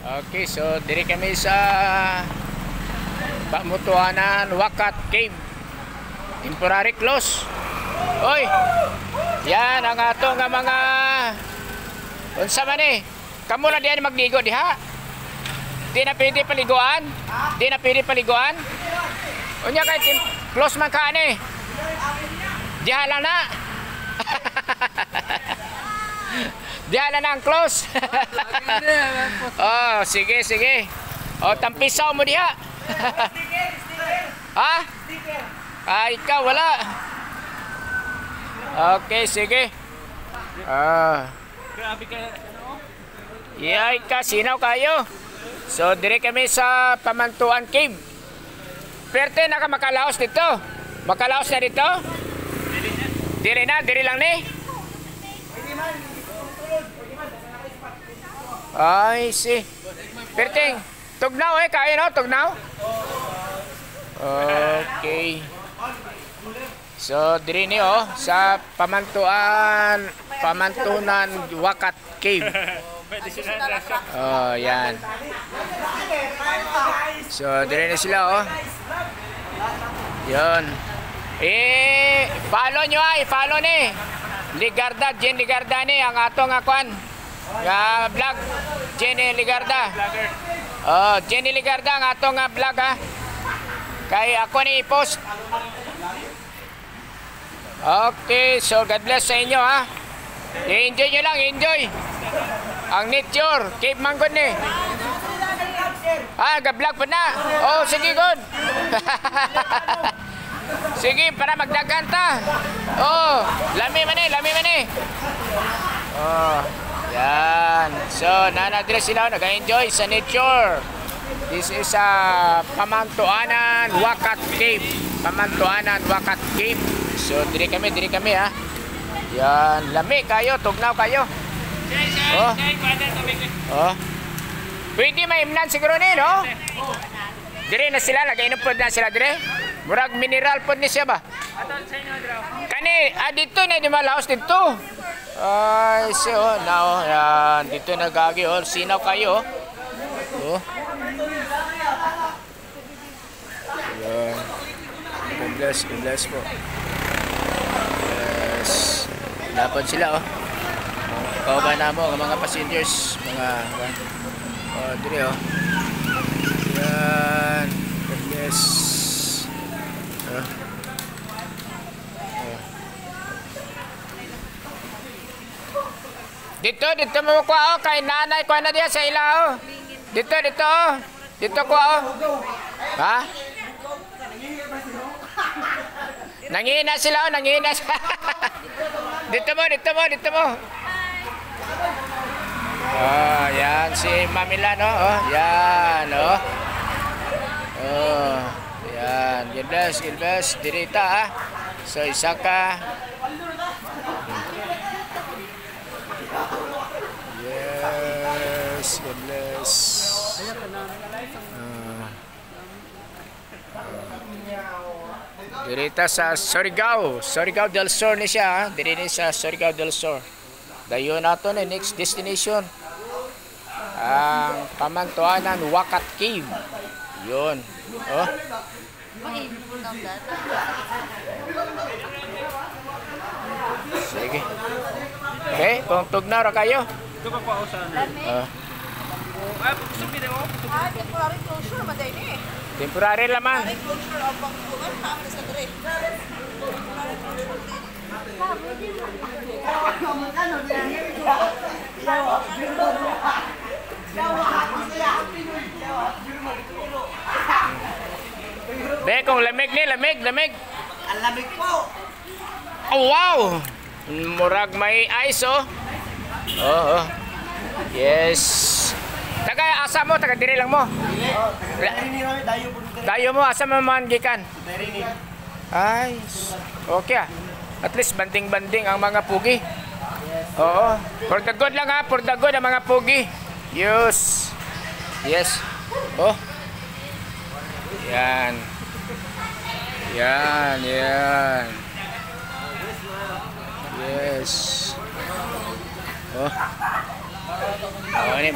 Okay, so diri kami sa Pamutuanan Wakat Cave. Temporary close. Oy. Yan ang ato nga mga unsa man eh. Kamo na diyan magligo diha. Di na pwede paliguan. Di na pwede paliguan. Unya kay close man ka ani. Diha lang na. Diyan na ang close. Oh, sige, sige. Oh, tampisaw mo diha. Ha? Ah, ikaw wala. Okay, sige. Grabe ka, ano? Yeah, sinaw kayo. So, dire kami sa Pamantuan Cave. Perte, nakamakalaos dito. Makalaos na dito? Dire na, dire lang ni. Ay, si. Perting, tugnaw eh, kaya no? Tugnaw? Okay. So, diri ni oh, sa Pamantunan Wakat Cave. Oh, yan. So, diri na sila oh. Yan. Follow nyo ay, follow ni. Ligarda, Jen Ligarda ni, ang atong akuan. Ya vlog Jenny Ligarda. Oh, Jenny Ligarda ang atong vlog ha. Kay ako ni i-post. Okay, so God bless sa inyo ha. I-enjoy nyo lang, enjoy. Ang nature, Cave Manggod ni. Ah, ga-vlog pa na. Oh, sige good. Sige, para magdagan ta. Oh, lami man eh. Oh. Yan. So, nanadre sila nag-enjoy sa nature. This is Pamantuanan Wakat Cave. Pamantuanan Wakat Cave. So, diri kami ha. Yan, lami kayo, tugnaw kayo. Oh. Oh. Pwede maimnan siguro ni, no? Diri na sila, nag-inom po na sila dire. Murag mineral po ni siya ba? Kani, dito na di malaos dito. Ay, so, now, yan, dito nagagi, oh, sinaw kayo, oh. Yan. God bless po. Yes. Lapad sila, oh. Kauban na mo, mga passengers, mga, oh, dito, oh. Yan. God bless. Oh. Dito mo kuha oh, kay nanay kuha na diya sa ilaw. Dito. Dito kuha oh. Ha? Nangihina sila oh, nangihina sila. Dito mo. Oh, yan si Mamila no. Oh, yan oh. Oh, yan. Gilbes, dirita ha. So isa ka. Yes, God bless. Dirita sa Surigao del Sur ni siya. Diri ni sa Surigao del Sur. Dayon nato ni next destination. Ang Pamantuanan Wakat Cave. Yun. Oh. Sige. Okay, kung tugnaw ra kayo. Ito pa ako sa temporary closure ba din eh? Temporary lamang. Temporary closure ang pangtuan namin sa dire. Temporary closure din. Be, kung lamig. Ang lamig po. Oh, wow! Murag may ice, oh. Oh. Yes. Taga asa mo, taga diri lang mo. Dayo mo, asa mo man gikan? Ay, okay ah. At least banding-banding ang mga pugi. Oo. For the good lang ha, for the good ang mga pugi. Yes. Oh. Yan. Yes. Oh. Mani.